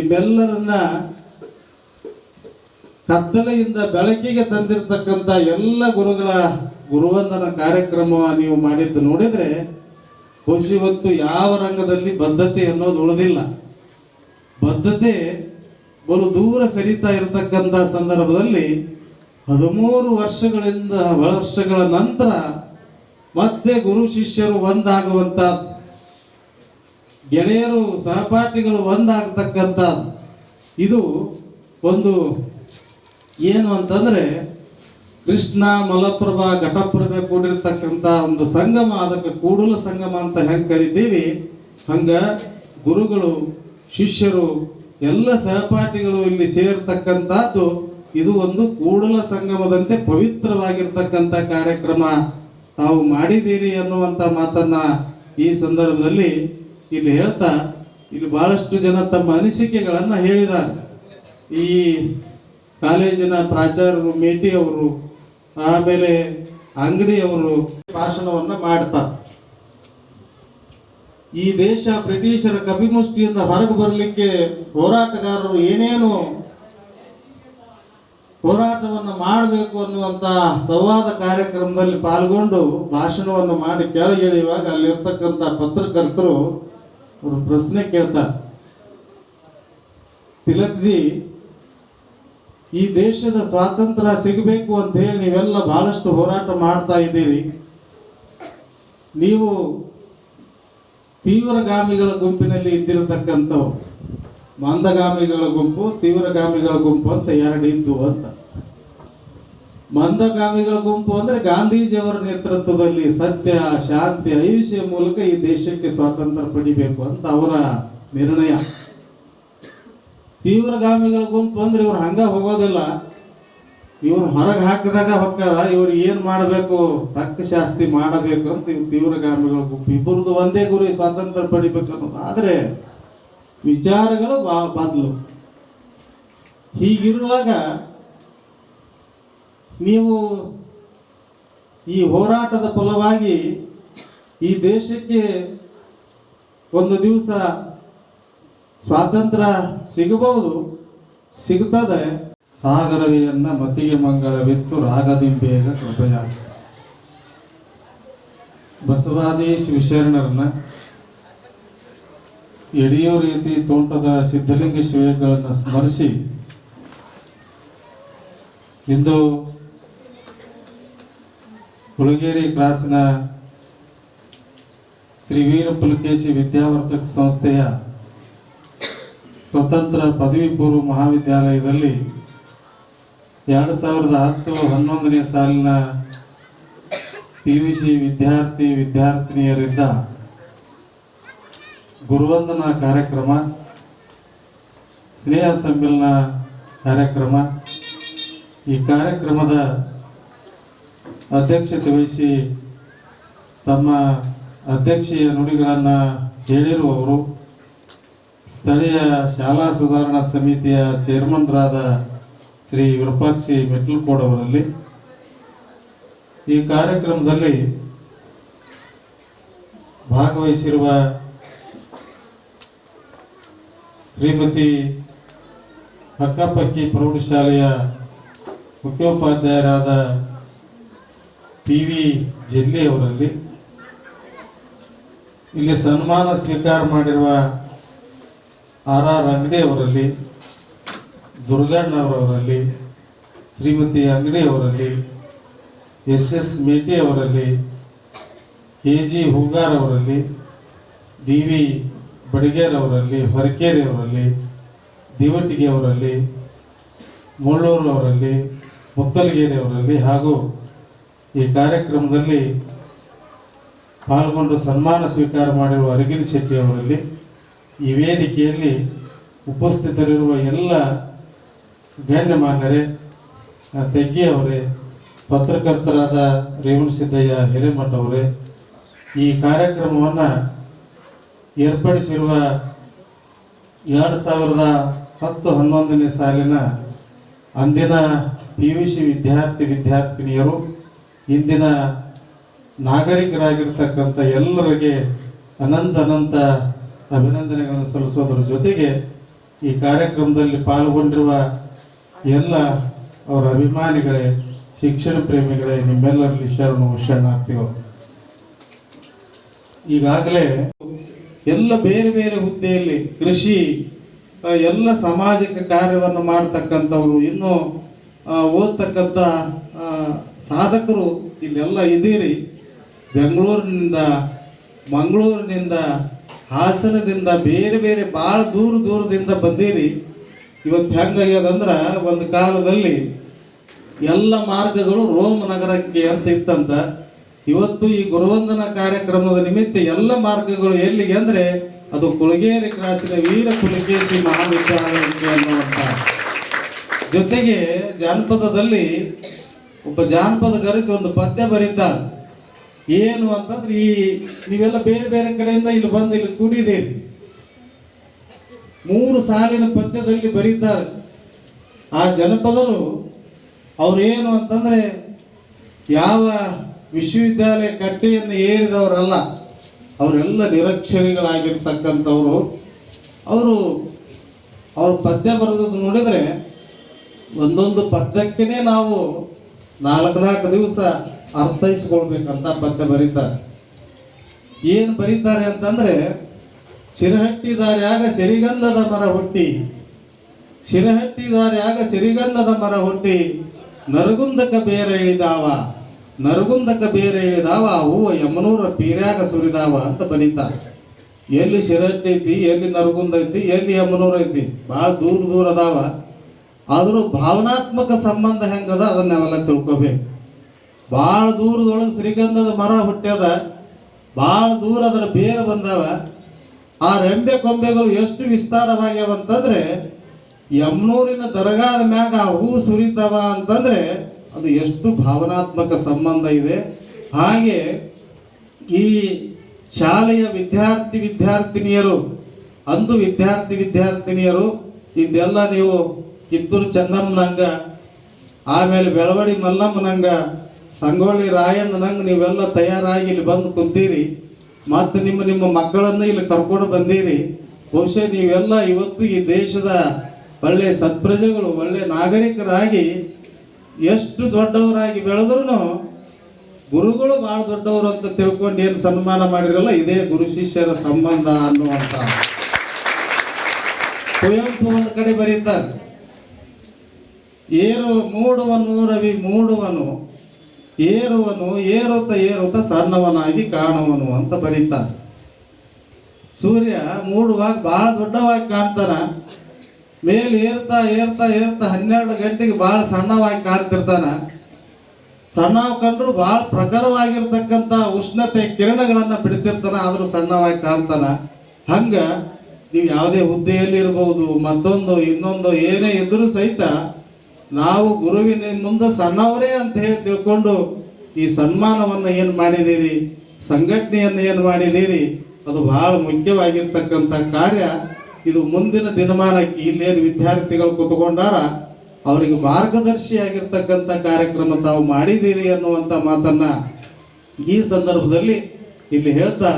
ನಿಮ್ಮೆಲ್ಲರನ್ನ ಕತ್ತಲೆಯಿಂದ ಬೆಳಕಿಗೆ ತಂದಿರತಕ್ಕಂಥ ಎಲ್ಲ ಗುರುಗಳ ಗುರುವಂದನ ಕಾರ್ಯಕ್ರಮ ನೀವು ಮಾಡಿದ್ದು ನೋಡಿದ್ರೆ ಬಹುಶಃ ಇವತ್ತು ಯಾವ ರಂಗದಲ್ಲಿ ಬದ್ಧತೆ ಅನ್ನೋದು ಉಳಿದಿಲ್ಲ. ಬದ್ಧತೆ ಬಲು ದೂರ ಸರಿತಾ ಇರತಕ್ಕಂಥ ಸಂದರ್ಭದಲ್ಲಿ 13 ವರ್ಷಗಳ ನಂತರ ಮತ್ತೆ ಗುರು ಶಿಷ್ಯರು ಒಂದಾಗುವಂತ, ಗೆಳೆಯರು ಸಹಪಾಠಿಗಳು ಒಂದಾಗತಕ್ಕಂಥ, ಇದು ಒಂದು ಏನು ಅಂತಂದ್ರೆ ಕೃಷ್ಣ ಮಲಪ್ರಭಾ ಘಟಪ್ರಭೆ ಕೂಡಿರ್ತಕ್ಕಂಥ ಒಂದು ಸಂಗಮ. ಅದಕ್ಕೆ ಕೂಡಲ ಸಂಗಮ ಅಂತ ಹೆಂಗೆ ಕರಿತೀವಿ, ಹಂಗ ಗುರುಗಳು ಶಿಷ್ಯರು ಎಲ್ಲ ಸಹಪಾಠಿಗಳು ಇಲ್ಲಿ ಸೇರ್ತಕ್ಕಂಥದ್ದು ಇದು ಒಂದು ಕೂಡಲ ಸಂಗಮದಂತೆ ಪವಿತ್ರವಾಗಿರ್ತಕ್ಕಂಥ ಕಾರ್ಯಕ್ರಮ ತಾವು ಮಾಡಿದ್ದೀರಿ ಅನ್ನುವಂಥ ಮಾತನ್ನ ಈ ಸಂದರ್ಭದಲ್ಲಿ ಇಲ್ಲಿ ಹೇಳ್ತಾ, ಇಲ್ಲಿ ಬಹಳಷ್ಟು ಜನ ತಮ್ಮ ಅನಿಸಿಕೆಗಳನ್ನ ಹೇಳಿದ್ದಾರೆ. ಈ ಕಾಲೇಜಿನ ಪ್ರಾಚಾರ್ಯರು ಮೇಟಿ ಅವರು, ಆಮೇಲೆ ಅಂಗಡಿಯವರು ಭಾಷಣವನ್ನ ಮಾಡ್ತಾರೆ. ಈ ದೇಶ ಬ್ರಿಟಿಷರ ಕಪಿಮುಷ್ಟಿಯಿಂದ ಹೊರಗೆ ಬರಲಿಕ್ಕೆ ಹೋರಾಟಗಾರರು ಏನೇನು ಹೋರಾಟವನ್ನು ಮಾಡಬೇಕು ಅನ್ನುವಂತ ಸಂವಾದ ಕಾರ್ಯಕ್ರಮದಲ್ಲಿ ಪಾಲ್ಗೊಂಡು ಭಾಷಣವನ್ನು ಮಾಡಿ ಕೆಳಗಿಳಿಯುವಾಗ ಅಲ್ಲಿರ್ತಕ್ಕಂಥ ಪತ್ರಕರ್ತರು ಅವರು ಪ್ರಶ್ನೆ ಕೇಳ್ತಾರೆ, ತಿಲಕ್ಜಿ, ಈ ದೇಶದ ಸ್ವಾತಂತ್ರ್ಯ ಸಿಗಬೇಕು ಅಂತ ಹೇಳಿ ನೀವೆಲ್ಲ ಬಹಳಷ್ಟು ಹೋರಾಟ ಮಾಡ್ತಾ ಇದ್ದೀರಿ. ನೀವು ತೀವ್ರಗಾಮಿಗಳ ಗುಂಪಿನಲ್ಲಿ ಇದ್ದಿರತಕ್ಕಂಥವು, ಮಂದಗಾಮಿಗಳ ಗುಂಪು, ತೀವ್ರಗಾಮಿಗಳ ಗುಂಪು ಅಂತ ಎರಡು ಇದ್ದು ಅಂತ. ಮಂದಗಾಮಿಗಳ ಗುಂಪು ಅಂದ್ರೆ ಗಾಂಧೀಜಿಯವರ ನೇತೃತ್ವದಲ್ಲಿ ಸತ್ಯ, ಶಾಂತಿ, ಅಹಿಂಸೆಯ ಮೂಲಕ ಈ ದೇಶಕ್ಕೆ ಸ್ವಾತಂತ್ರ್ಯ ಪಡಿಬೇಕು ಅಂತ ಅವರ ನಿರ್ಣಯ. ತೀವ್ರಗಾಮಿಗಳ ಗುಂಪು ಅಂದ್ರೆ ಇವ್ರು ಹಂಗ ಹೋಗೋದಿಲ್ಲ, ಇವ್ರು ಹೊರಗೆ ಹಾಕಿದಾಗ ಹೊಕ್ಕಾರ, ಇವ್ರು ಏನ್ ಮಾಡಬೇಕು, ತಕ್ಕ ಶಾಸ್ತಿ ಮಾಡಬೇಕು ಅಂತ ಇವ್ರು ತೀವ್ರಗಾಮಿಗಳ ಗುಂಪು. ಇಬ್ಬರದು ಒಂದೇ ಗುರಿ, ಸ್ವಾತಂತ್ರ್ಯ ಪಡಿಬೇಕು ಅನ್ನೋದು. ಆದ್ರೆ ವಿಚಾರಗಳು ಬದಲು. ಹೀಗಿರುವಾಗ ನೀವು ಈ ಹೋರಾಟದ ಫಲವಾಗಿ ಈ ದೇಶಕ್ಕೆ ಒಂದು ದಿವಸ ಸ್ವಾತಂತ್ರ್ಯ ಸಿಗಬಹುದು, ಸಿಗುತ್ತದೆ. ಸಾಗರವಿಯನ್ನ ಮತಿಗೆ ಮಂಗಳವಿತ್ತು ರಾಗದಿಂಬೇಗ ಕೃಪೆಯ. ಬಸವಾದೀಶ್ ವಿಶರಣರನ್ನ, ಯಡಿಯೂರು ರೀತಿ ತೋಂಟದ ಸಿದ್ಧಲಿಂಗ ಶಿವಗಳನ್ನು ಸ್ಮರಿಸಿ ಇಂದು ಹುಳಗೇರಿ ಕ್ರಾಸಿನ ಶ್ರೀ ವೀರ ಪುಲಕೇಶಿ ವಿದ್ಯಾವರ್ಧಕ ಸಂಸ್ಥೆಯ ಸ್ವತಂತ್ರ ಪದವಿ ಪೂರ್ವ ಮಹಾವಿದ್ಯಾಲಯದಲ್ಲಿ 2010-11ನೇ ಸಾಲಿನ PUC ವಿದ್ಯಾರ್ಥಿನಿಯರಿಂದ ಗುರುವಂದನಾ ಕಾರ್ಯಕ್ರಮ, ಸ್ನೇಹ ಸಮ್ಮೇಳನ ಕಾರ್ಯಕ್ರಮ. ಈ ಕಾರ್ಯಕ್ರಮದ ಅಧ್ಯಕ್ಷತೆ ವಹಿಸಿ ತಮ್ಮ ಅಧ್ಯಕ್ಷೀಯ ನುಡಿಗಳನ್ನು ಹೇಳಿರುವವರು ಸ್ಥಳೀಯ ಶಾಲಾ ಸುಧಾರಣಾ ಸಮಿತಿಯ ಚೇರ್ಮನ್ರಾದ ಶ್ರೀ ವಿರೂಪಾಕ್ಷಿ ಮೆಟ್ಲಕೋಡ್ ಅವರಲ್ಲಿ, ಈ ಕಾರ್ಯಕ್ರಮದಲ್ಲಿ ಭಾಗವಹಿಸಿರುವ ಶ್ರೀಮತಿ ಹಕ್ಕಪಕ್ಕಿ ಪ್ರೌಢಶಾಲೆಯ ಮುಖ್ಯೋಪಾಧ್ಯಾಯರಾದ PV ಜೆಲ್ಲಿ ಅವರಲ್ಲಿ, ಇಲ್ಲಿ ಸನ್ಮಾನ ಸ್ವೀಕಾರ ಮಾಡಿರುವ RR ಅಂಗಡಿ ಅವರಲ್ಲಿ, ದುರ್ಗಣ್ಣವರಲ್ಲಿ, ಶ್ರೀಮತಿ ಅಂಗಡಿ ಅವರಲ್ಲಿ, SS ಮೇಟಿ ಅವರಲ್ಲಿ, KG ಹೂಗಾರ್ ಅವರಲ್ಲಿ, DV ಬಡಿಗೇರ್ ಅವರಲ್ಲಿ, ಹೊರಕೇರಿ ಅವರಲ್ಲಿ, ದಿವಟಿಗೆ ಅವರಲ್ಲಿ, ಮುಳ್ಳೂರು ಅವರಲ್ಲಿ, ಮುಕ್ಕಲಗೇರಿ ಅವರಲ್ಲಿ ಹಾಗೂ ಈ ಕಾರ್ಯಕ್ರಮದಲ್ಲಿ ಪಾಲ್ಗೊಂಡು ಸನ್ಮಾನ ಸ್ವೀಕಾರ ಮಾಡಿರುವ ಅರಗಿನ ಶೆಟ್ಟಿ ಅವರಲ್ಲಿ, ಈ ವೇದಿಕೆಯಲ್ಲಿ ಉಪಸ್ಥಿತರಿರುವ ಎಲ್ಲ ಗಣ್ಯಮಾನ್ಯರೇ, ತೆಗ್ಗಿ ಅವರೇ, ಪತ್ರಕರ್ತರಾದ ರೇವಣ ಸಿದ್ದಯ್ಯ ಹಿರೇಮಠ ಅವರೇ, ಈ ಕಾರ್ಯಕ್ರಮವನ್ನು ಏರ್ಪಡಿಸಿರುವ 2010-11ನೇ ಸಾಲಿನ ಅಂದಿನ PUC ವಿದ್ಯಾರ್ಥಿನಿಯರು, ಇಂದಿನ ನಾಗರಿಕರಾಗಿರ್ತಕ್ಕಂಥ ಎಲ್ಲರಿಗೆ ಅನಂತ ಅಭಿನಂದನೆಗಳನ್ನು ಸಲ್ಲಿಸೋದ್ರ ಜೊತೆಗೆ ಈ ಕಾರ್ಯಕ್ರಮದಲ್ಲಿ ಪಾಲ್ಗೊಂಡಿರುವ ಎಲ್ಲ ಅವರ ಅಭಿಮಾನಿಗಳೇ, ಶಿಕ್ಷಣ ಪ್ರೇಮಿಗಳೇ, ನಿಮ್ಮೆಲ್ಲರಲ್ಲಿ ಶರಣಾರ್ಥಿಗಳು. ಈಗಾಗಲೇ ಎಲ್ಲ ಬೇರೆ ಬೇರೆ ಹುದ್ದೆಯಲ್ಲಿ ಕೃಷಿ ಎಲ್ಲ ಸಾಮಾಜಿಕ ಕಾರ್ಯವನ್ನು ಮಾಡ್ತಕ್ಕಂಥವ್ರು, ಇನ್ನೂ ಓದ್ತಕ್ಕಂಥ ಸಾಧಕರು ಇಲ್ಲೆಲ್ಲ ಇದ್ದೀರಿ. ಬೆಂಗಳೂರಿನಿಂದ, ಮಂಗಳೂರಿನಿಂದ, ಹಾಸನದಿಂದ, ಬೇರೆ ಬೇರೆ ಭಾಳ ದೂರದಿಂದ ಬಂದೀರಿ. ಇವತ್ತು ಹೆಂಗಾಗ್ಯದಂದ್ರೆ, ಒಂದು ಕಾಲದಲ್ಲಿ ಎಲ್ಲ ಮಾರ್ಗಗಳು ರೋಮ್ ನಗರಕ್ಕೆ ಅಂತ ಇತ್ತಂತ. ಇವತ್ತು ಈ ಗುರುವಂದನಾ ಕಾರ್ಯಕ್ರಮದ ನಿಮಿತ್ತ ಎಲ್ಲ ಮಾರ್ಗಗಳು ಎಲ್ಲಿಗೆ ಅಂದರೆ ಅದು ಕುಳಗೇರಿ ಕ್ರಾಸಿನ ವೀರ ಪುಲಿಕೇಶಿ ಮಹಾವಿದ್ಯಾಲಯಕ್ಕೆ ಅನ್ನುವಂಥ. ಜೊತೆಗೆ ಜಾನಪದದಲ್ಲಿ ಒಬ್ಬ ಜಾನಪದಗಾರಕ್ಕೆ ಒಂದು ಪದ್ಯ ಬರೀತಾರೆ. ಏನು ಅಂತಂದ್ರೆ, ಈ ನೀವೆಲ್ಲ ಬೇರೆ ಬೇರೆ ಕಡೆಯಿಂದ ಇಲ್ಲಿ ಬಂದು ಇಲ್ಲಿ ಕೂಡಿದ್ದೀರಿ. 3 ಸಾಲಿನ ಪದ್ಯದಲ್ಲಿ ಬರೀತಾರೆ. ಆ ಜನಪದರು ಅವ್ರೇನು ಅಂತಂದ್ರೆ, ಯಾವ ವಿಶ್ವವಿದ್ಯಾಲಯ ಕಟ್ಟೆಯನ್ನು ಏರಿದವರಲ್ಲ, ಅವರೆಲ್ಲ ನಿರಕ್ಷರಿಗಳಾಗಿರ್ತಕ್ಕಂಥವ್ರು. ಅವ್ರ ಪದ್ಯ ಬರೆದದ್ದು ನೋಡಿದರೆ ಒಂದೊಂದು ಪದ್ಯಕ್ಕೇ ನಾವು 4 ದಿವಸ ಅರ್ಥೈಸ್ಕೊಳ್ಬೇಕಂತ ಪದ್ಯ ಬರೀತಾರೆ. ಏನು ಬರೀತಾರೆ ಅಂತಂದ್ರೆ, ಸಿರಹಟ್ಟಿದಾರ್ಯಾಗ ಸಿರಿಗಂಧದ ಮರ ಹುಟ್ಟಿ, ಸಿರಹಟ್ಟಿದಾರ್ಯಾಗ ಸಿರಿಗಂಧದ ಮರ ಹುಟ್ಟಿ, ನರಗುಂದಕ ಬೇರೆ ಇಳಿದಾವ, ನರಗುಂದಕ ಬೇರೆ ಇಳಿದಾವ, ಹೂವ ಯಮನೂರ ಪೀರ್ಯಾಗ ಸುರಿದಾವ ಅಂತ ಬರೀತಾರೆ. ಎಲ್ಲಿ ಸಿರಹಟ್ಟಿ ಐತಿ, ಎಲ್ಲಿ ನರಗುಂದ ಐತಿ, ಎಲ್ಲಿ ಯಮನೂರ ಐತಿ, ಭಾಳ ದೂರ ಅದಾವ. ಆದರೂ ಭಾವನಾತ್ಮಕ ಸಂಬಂಧ ಹೆಂಗದ ಅದನ್ನ ನಾವೆಲ್ಲ ತಿಳ್ಕೊಬೇಕು. ಭಾಳ ದೂರದೊಳಗೆ ಶ್ರೀಗಂಧದ ಮರ ಹುಟ್ಟ್ಯದ, ಭಾಳ ದೂರ ಅದರ ಬೇರೆ ಬಂದವ. ಆ ರೆಂಬೆ ಕೊಂಬೆಗಳು ಎಷ್ಟು ವಿಸ್ತಾರವಾಗ್ಯಾವಂತಂದ್ರೆ, ಯಮನೂರಿನ ದರ್ಗಾದ ಮ್ಯಾಗ ಆ ಹೂ ಸುರಿತಾವ ಅಂತಂದ್ರೆ ಅದು ಎಷ್ಟು ಭಾವನಾತ್ಮಕ ಸಂಬಂಧ ಇದೆ. ಹಾಗೆ ಈ ಶಾಲೆಯ ವಿದ್ಯಾರ್ಥಿನಿಯರು, ಅಂದು ವಿದ್ಯಾರ್ಥಿನಿಯರು ಇದೆಲ್ಲ ನೀವು ಕಿತ್ತೂರು ಚೆನ್ನಮ್ಮನಂಗ, ಆಮೇಲೆ ಬೆಳವಡಿ ಮಲ್ಲಮ್ಮನಂಗ, ಸಂಗೊಳ್ಳಿ ರಾಯಣ್ಣನಂಗ ನೀವೆಲ್ಲ ತಯಾರಾಗಿ ಇಲ್ಲಿ ಬಂದು ಕುಂತೀರಿ. ಮತ್ತು ನಿಮ್ಮ ಮಕ್ಕಳನ್ನು ಇಲ್ಲಿ ಕರ್ಕೊಂಡು ಬಂದೀರಿ. ಬಹುಶಃ ನೀವೆಲ್ಲ ಇವತ್ತು ಈ ದೇಶದ ಒಳ್ಳೆ ಸತ್ಪ್ರಜೆಗಳು, ಒಳ್ಳೆ ನಾಗರಿಕರಾಗಿ ಎಷ್ಟು ದೊಡ್ಡವರಾಗಿ ಬೆಳೆದ್ರು ಗುರುಗಳು ಭಾಳ ದೊಡ್ಡವರು ಅಂತ ತಿಳ್ಕೊಂಡು ಏನು ಸನ್ಮಾನ ಮಾಡಿರಲ್ಲ, ಇದೇ ಗುರು ಶಿಷ್ಯರ ಸಂಬಂಧ ಅನ್ನುವಂಥ. ಕುವೆಂಪು ಒಂದು ಕಡೆ ಬರೀತಾರೆ, ಮೂಡುವನು ರವಿ ಮೂಡುವನು, ಏರುತ್ತ ಸಣ್ಣವನಾಗಿ ಕಾಣುವನು ಅಂತ ಬರೀತಾರೆ. ಸೂರ್ಯ ಮೂಡುವಾಗ ಬಹಳ ದೊಡ್ಡವಾಗಿ ಕಾಣ್ತಾನ, ಮೇಲೆ ಏರ್ತಾ 12 ಗಂಟೆಗೆ ಬಹಳ ಸಣ್ಣವಾಗಿ ಕಾಣ್ತಿರ್ತಾನ. ಸಣ್ಣವ್ ಕಂಡ್ರು ಬಹಳ ಪ್ರಖರವಾಗಿರ್ತಕ್ಕಂಥ ಉಷ್ಣತೆ ಕಿರಣಗಳನ್ನ ಬಿಡ್ತಿರ್ತಾನ, ಆದ್ರೂ ಸಣ್ಣವಾಗಿ ಕಾಣ್ತಾನ. ಹಂಗ ನೀವು ಯಾವುದೇ ಹುದ್ದೆಯಲ್ಲಿ ಇರ್ಬೋದು, ಮತ್ತೊಂದು ಇನ್ನೊಂದು ಏನೇ ಇದ್ರೂ ಸಹಿತ ನಾವು ಗುರುವಿನ ಮುಂದೆ ಸಣ್ಣವರೇ ಅಂತ ಹೇಳಿ ತಿಳ್ಕೊಂಡು ಈ ಸನ್ಮಾನವನ್ನು ಏನು ಮಾಡಿದ್ದೀರಿ, ಸಂಘಟನೆಯನ್ನು ಏನು ಮಾಡಿದ್ದೀರಿ, ಅದು ಬಹಳ ಮುಖ್ಯವಾಗಿರ್ತಕ್ಕಂಥ ಕಾರ್ಯ. ಇದು ಮುಂದಿನ ದಿನಮಾನಕ್ಕೆ ಇಲ್ಲೇನು ವಿದ್ಯಾರ್ಥಿಗಳು ಕೂತ್ಕೊಂಡಾರ ಅವರಿಗೆ ಮಾರ್ಗದರ್ಶಿಯಾಗಿರ್ತಕ್ಕಂಥ ಕಾರ್ಯಕ್ರಮ ತಾವು ಮಾಡಿದ್ದೀರಿ ಅನ್ನುವಂಥ ಮಾತನ್ನ ಈ ಸಂದರ್ಭದಲ್ಲಿ ಇಲ್ಲಿ ಹೇಳ್ತಾ